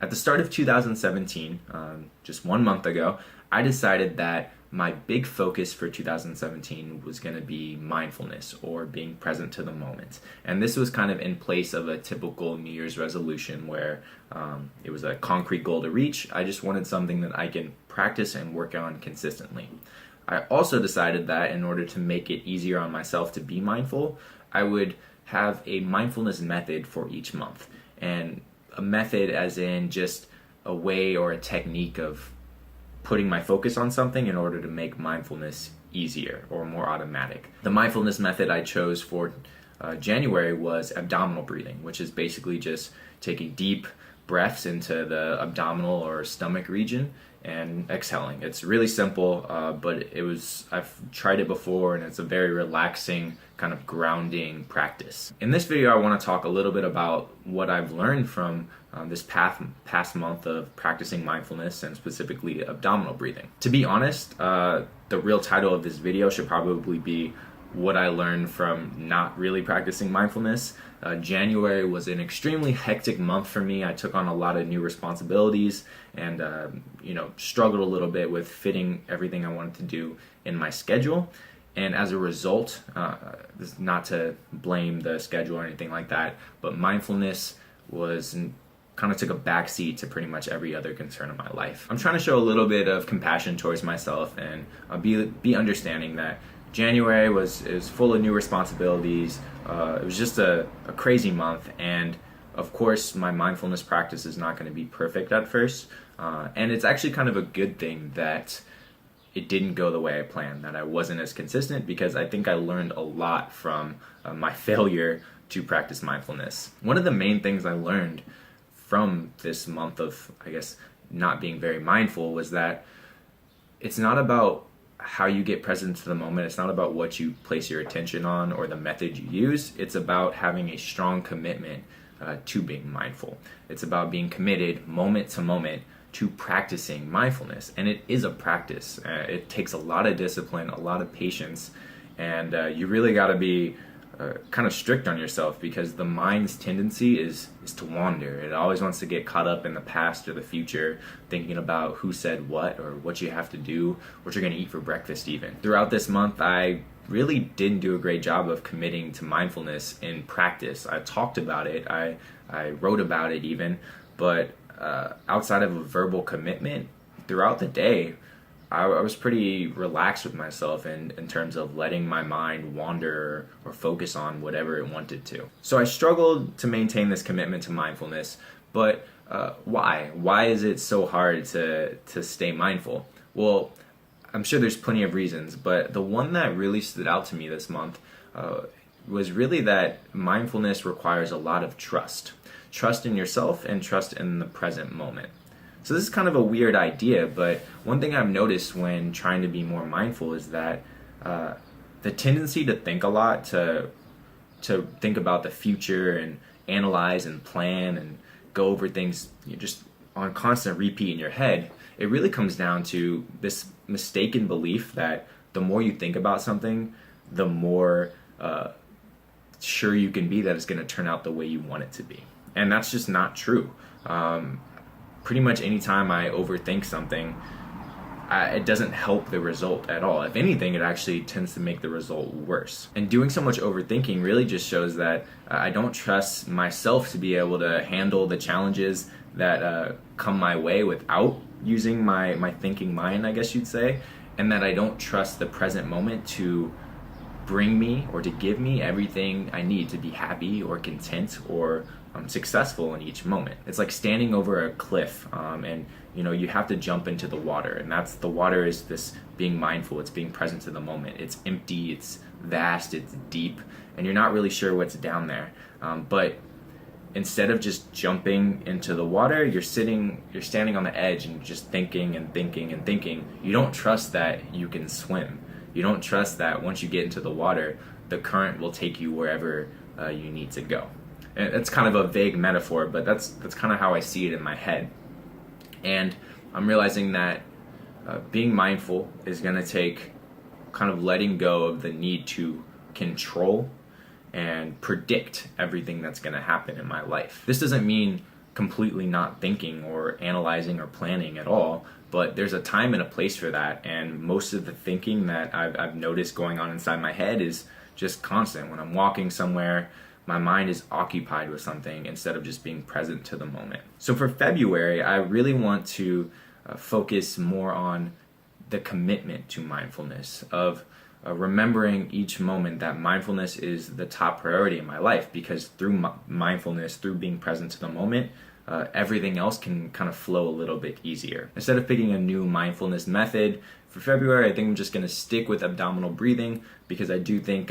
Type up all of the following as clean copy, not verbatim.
At the start of 2017, just 1 month ago, I decided that my big focus for 2017 was going to be mindfulness or being present to the moment. And this was kind of in place of a typical New Year's resolution where it was a concrete goal to reach. I just wanted something that I can practice and work on consistently. I also decided that in order to make it easier on myself to be mindful, I would have a mindfulness method for each month. And a method as in just a way or a technique of putting my focus on something in order to make mindfulness easier or more automatic. The mindfulness method I chose for January was abdominal breathing, which is basically just taking deep breaths into the abdominal or stomach region and exhaling. It's really simple, but I've tried it before and it's a very relaxing kind of grounding practice. In this video, I want to talk a little bit about what I've learned from this past month of practicing mindfulness and specifically abdominal breathing. To be honest, the real title of this video should probably be what I learned from not really practicing mindfulness. January was an extremely hectic month for me. I took on a lot of new responsibilities and struggled a little bit with fitting everything I wanted to do in my schedule. And as a result, this is not to blame the schedule or anything like that, but mindfulness kind of took a backseat to pretty much every other concern in my life. I'm trying to show a little bit of compassion towards myself and be understanding that January is full of new responsibilities. It was just a crazy month, and of course my mindfulness practice is not going to be perfect at first, and it's actually kind of a good thing that it didn't go the way I planned, that I wasn't as consistent, because I think I learned a lot from my failure to practice mindfulness. One of the main things I learned from this month of, I guess, not being very mindful was that it's not about how you get present to the moment. It's not about what you place your attention on or the method you use. It's about having a strong commitment to being mindful. It's about being committed moment to moment to practicing mindfulness. And it is a practice. It takes a lot of discipline, a lot of patience, and you really got to be kind of strict on yourself, because the mind's tendency is to wander. It always wants to get caught up in the past or the future, thinking about who said what or what you have to do, what you're going to eat for breakfast even. Throughout this month, I really didn't do a great job of committing to mindfulness in practice. I talked about it, I wrote about it even, but outside of a verbal commitment throughout the day, I was pretty relaxed with myself in terms of letting my mind wander or focus on whatever it wanted to. So I struggled to maintain this commitment to mindfulness, but why? Why is it so hard to stay mindful? Well, I'm sure there's plenty of reasons, but the one that really stood out to me this month was really that mindfulness requires a lot of trust. Trust in yourself and trust in the present moment. So this is kind of a weird idea, but one thing I've noticed when trying to be more mindful is that the tendency to think a lot, to think about the future and analyze and plan and go over things just on constant repeat in your head, it really comes down to this mistaken belief that the more you think about something, the more sure you can be that it's going to turn out the way you want it to be. And that's just not true. Pretty much anytime I overthink something, it doesn't help the result at all. If anything, it actually tends to make the result worse. And doing so much overthinking really just shows that I don't trust myself to be able to handle the challenges that come my way without using my thinking mind, I guess you'd say, and that I don't trust the present moment to bring me or to give me everything I need to be happy or content or successful in each moment. It's like standing over a cliff, and you have to jump into the water, and the water is this being mindful. It's being present to the moment. It's empty, it's vast, it's deep, and you're not really sure what's down there. But instead of just jumping into the water, you're standing on the edge and just thinking and thinking and thinking. You don't trust that you can swim. You don't trust that once you get into the water, the current will take you wherever you need to go. And it's kind of a vague metaphor, but that's kind of how I see it in my head. And I'm realizing that being mindful is going to take kind of letting go of the need to control and predict everything that's going to happen in my life. This doesn't mean completely not thinking or analyzing or planning at all. But there's a time and a place for that, and most of the thinking that I've noticed going on inside my head is just constant. When I'm walking somewhere, my mind is occupied with something instead of just being present to the moment. So for February, I really want to focus more on the commitment to mindfulness, of remembering each moment that mindfulness is the top priority in my life, because through mindfulness, through being present to the moment, everything else can kind of flow a little bit easier. Instead of picking a new mindfulness method for February, I think I'm just going to stick with abdominal breathing, because I do think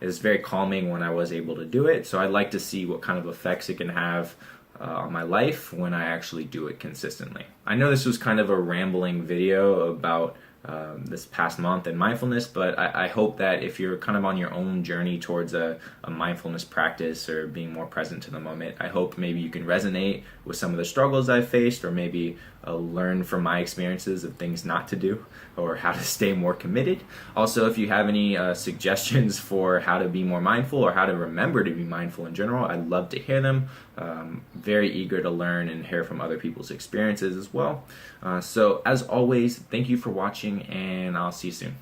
it's very calming when I was able to do it. So I'd like to see what kind of effects it can have on my life when I actually do it consistently. I know this was kind of a rambling video about this past month in mindfulness, but I hope that if you're kind of on your own journey towards a mindfulness practice or being more present to the moment, I hope maybe you can resonate with some of the struggles I've faced, or maybe learn from my experiences of things not to do or how to stay more committed. Also, if you have any suggestions for how to be more mindful or how to remember to be mindful in general, I'd love to hear them. Very eager to learn and hear from other people's experiences as well. So as always, thank you for watching, and I'll see you soon.